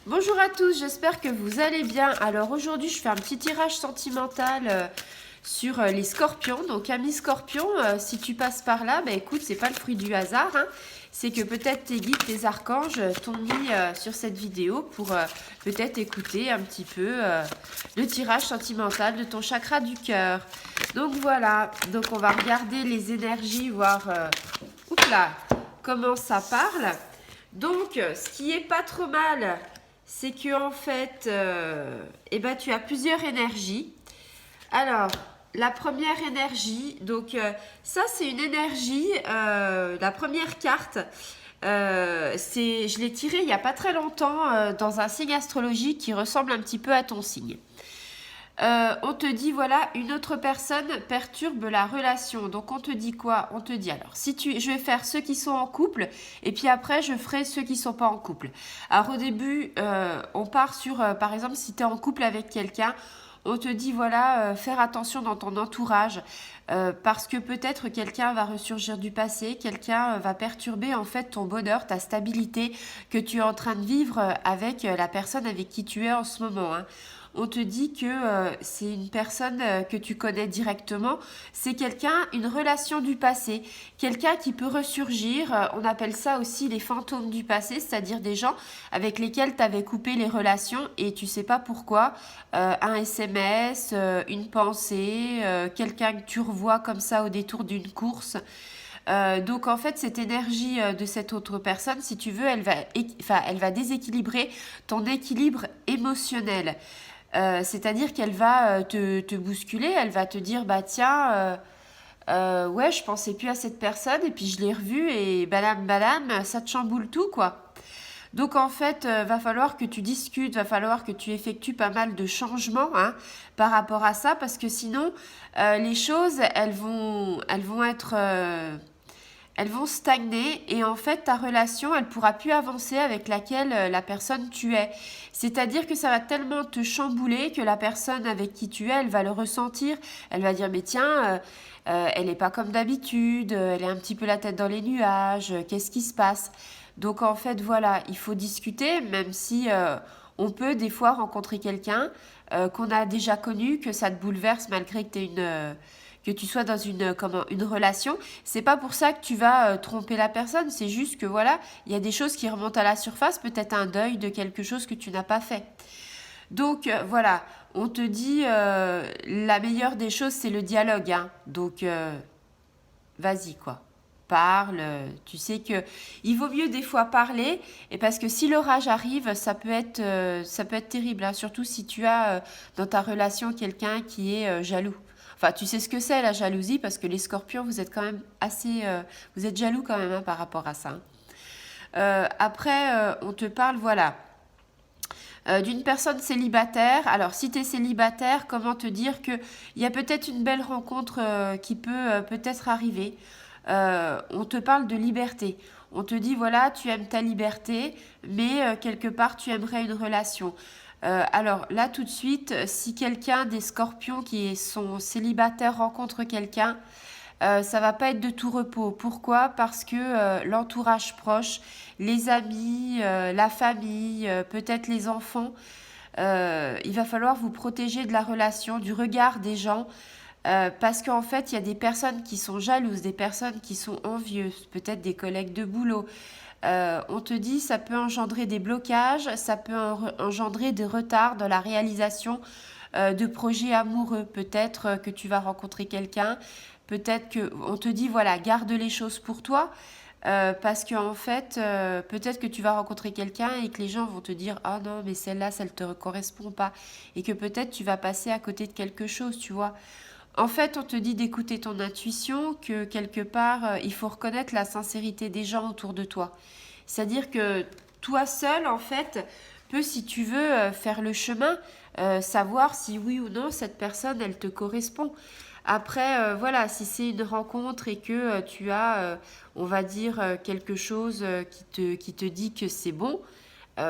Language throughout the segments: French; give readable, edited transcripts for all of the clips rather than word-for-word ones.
Bonjour à tous, j'espère que vous allez bien. Alors aujourd'hui, je fais un petit tirage sentimental sur les scorpions. Donc ami scorpion, si tu passes par là, bah écoute, c'est pas le fruit du hasard, hein. C'est que peut-être tes guides, tes archanges t'ont mis sur cette vidéo pour peut-être écouter un petit peu le tirage sentimental de ton chakra du cœur. Donc voilà, donc on va regarder les énergies, voir oups là, comment ça parle. Donc, ce qui est pas trop mal, c'est que en fait, eh ben, tu as plusieurs énergies. Alors, la première énergie, donc ça c'est une énergie, la première carte, je l'ai tirée il n'y a pas très longtemps dans un signe astrologique qui ressemble un petit peu à ton signe. On te dit, voilà, une autre personne perturbe la relation. Donc, on te dit quoi? On te dit, alors, je vais faire ceux qui sont en couple, et puis après, je ferai ceux qui ne sont pas en couple. Alors, au début, on part sur, par exemple, si tu es en couple avec quelqu'un, on te dit, voilà, faire attention dans ton entourage, parce que peut-être quelqu'un va ressurgir du passé, quelqu'un va perturber, en fait, ton bonheur, ta stabilité que tu es en train de vivre avec la personne avec qui tu es en ce moment, hein. On te dit que c'est une personne que tu connais directement, c'est quelqu'un, une relation du passé, quelqu'un qui peut ressurgir, on appelle ça aussi les fantômes du passé, c'est-à-dire des gens avec lesquels tu avais coupé les relations et tu sais pas pourquoi, un SMS, une pensée, quelqu'un que tu revois comme ça au détour d'une course. Donc en fait cette énergie de cette autre personne, si tu veux, elle va déséquilibrer ton équilibre émotionnel. C'est-à-dire qu'elle va te bousculer, elle va te dire bah tiens, ouais, je pensais plus à cette personne et puis je l'ai revue et badam badam, ça te chamboule tout quoi. Donc en fait, va falloir que tu discutes, va falloir que tu effectues pas mal de changements hein, par rapport à ça parce que sinon les choses elles vont être elles vont stagner et en fait ta relation elle pourra plus avancer avec laquelle la personne tu es. C'est-à-dire que ça va tellement te chambouler que la personne avec qui tu es elle va le ressentir, elle va dire mais tiens elle n'est pas comme d'habitude, elle est un petit peu la tête dans les nuages, qu'est-ce qui se passe? Donc en fait voilà, il faut discuter même si on peut des fois rencontrer quelqu'un qu'on a déjà connu, que ça te bouleverse malgré que tu que tu sois dans une relation. C'est pas pour ça que tu vas tromper la personne, c'est juste que voilà, il y a des choses qui remontent à la surface, peut-être un deuil de quelque chose que tu n'as pas fait. Donc voilà, on te dit la meilleure des choses c'est le dialogue, hein. Donc vas-y quoi. Parle, tu sais que il vaut mieux des fois parler et parce que si l'orage arrive, ça peut être terrible, hein, surtout si tu as dans ta relation quelqu'un qui est jaloux. Enfin, tu sais ce que c'est la jalousie parce que les scorpions, vous êtes quand même assez, vous êtes jaloux quand même hein, par rapport à ça, hein. Après, on te parle, voilà, d'une personne célibataire. Alors, si tu es célibataire, comment te dire qu'il y a peut-être une belle rencontre qui peut peut-être arriver. On te parle de liberté. On te dit, voilà, tu aimes ta liberté, mais quelque part, tu aimerais une relation. Alors là, tout de suite, si quelqu'un des scorpions qui sont célibataires rencontre quelqu'un, ça va pas être de tout repos. Pourquoi? Parce que l'entourage proche, les amis, la famille, peut-être les enfants, il va falloir vous protéger de la relation, du regard des gens. Parce qu'en fait, il y a des personnes qui sont jalouses, des personnes qui sont envieuses, peut-être des collègues de boulot. On te dit ça peut engendrer des blocages, ça peut engendrer des retards dans la réalisation de projets amoureux. Peut-être que tu vas rencontrer quelqu'un, peut-être que on te dit voilà garde les choses pour toi. Parce qu'en fait, peut-être que tu vas rencontrer quelqu'un et que les gens vont te dire ah non mais celle-là ça ne te correspond pas et que peut-être tu vas passer à côté de quelque chose, tu vois. En fait, on te dit d'écouter ton intuition, que quelque part, il faut reconnaître la sincérité des gens autour de toi. C'est-à-dire que toi seul, en fait, peux, si tu veux, faire le chemin, savoir si oui ou non cette personne, elle te correspond. Après, voilà, si c'est une rencontre et que tu as, on va dire, quelque chose qui te dit que c'est bon,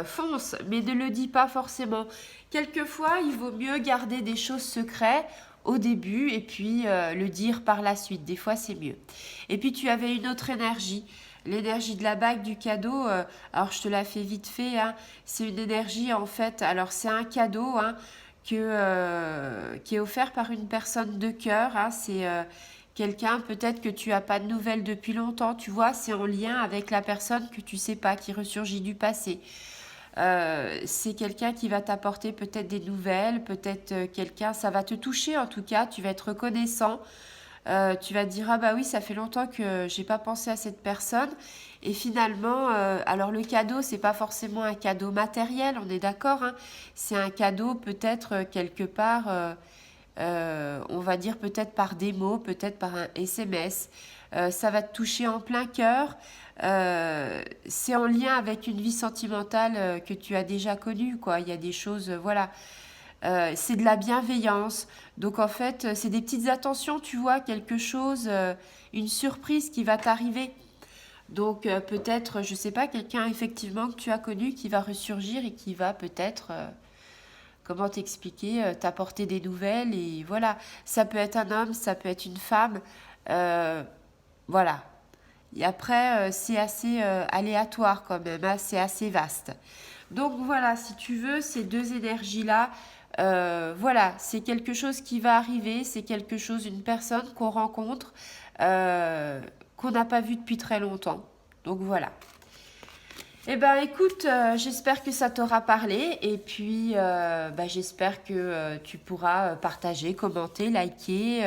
fonce, mais ne le dis pas forcément. Quelquefois, il vaut mieux garder des choses secrètes au début et puis le dire par la suite. Des fois, c'est mieux. Et puis, tu avais une autre énergie. L'énergie de la bague, du cadeau, alors je te la fais vite fait, hein, c'est une énergie en fait, alors c'est un cadeau hein, qui est offert par une personne de cœur, hein, c'est quelqu'un peut-être que tu as pas de nouvelles depuis longtemps, tu vois, c'est en lien avec la personne que tu sais pas, qui ressurgit du passé. C'est quelqu'un qui va t'apporter peut-être des nouvelles, peut-être quelqu'un, ça va te toucher en tout cas, tu vas être reconnaissant. Tu vas te dire, ah bah oui, ça fait longtemps que j'ai pas pensé à cette personne. Et finalement, alors le cadeau, c'est pas forcément un cadeau matériel, on est d'accord, hein. C'est un cadeau peut-être quelque part, on va dire peut-être par des mots, peut-être par un SMS. Ça va te toucher en plein cœur. C'est en lien avec une vie sentimentale que tu as déjà connue, quoi. Il y a des choses, voilà. C'est de la bienveillance. Donc en fait, c'est des petites attentions, tu vois, quelque chose, une surprise qui va t'arriver. Donc peut-être, je sais pas, quelqu'un effectivement que tu as connu qui va ressurgir et qui va peut-être, comment t'expliquer, t'apporter des nouvelles et voilà. Ça peut être un homme, ça peut être une femme, euh, voilà. Et après, c'est assez aléatoire quand même, hein, c'est assez vaste. Donc voilà, si tu veux, ces deux énergies-là, voilà, c'est quelque chose qui va arriver, c'est quelque chose, une personne qu'on rencontre, euh, qu'on n'a pas vue depuis très longtemps. Donc voilà. Eh ben écoute, j'espère que ça t'aura parlé et puis bah, j'espère que tu pourras partager, commenter, liker,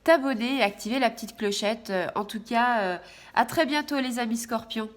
t'abonner et activer la petite clochette. En tout cas, à très bientôt les amis scorpions.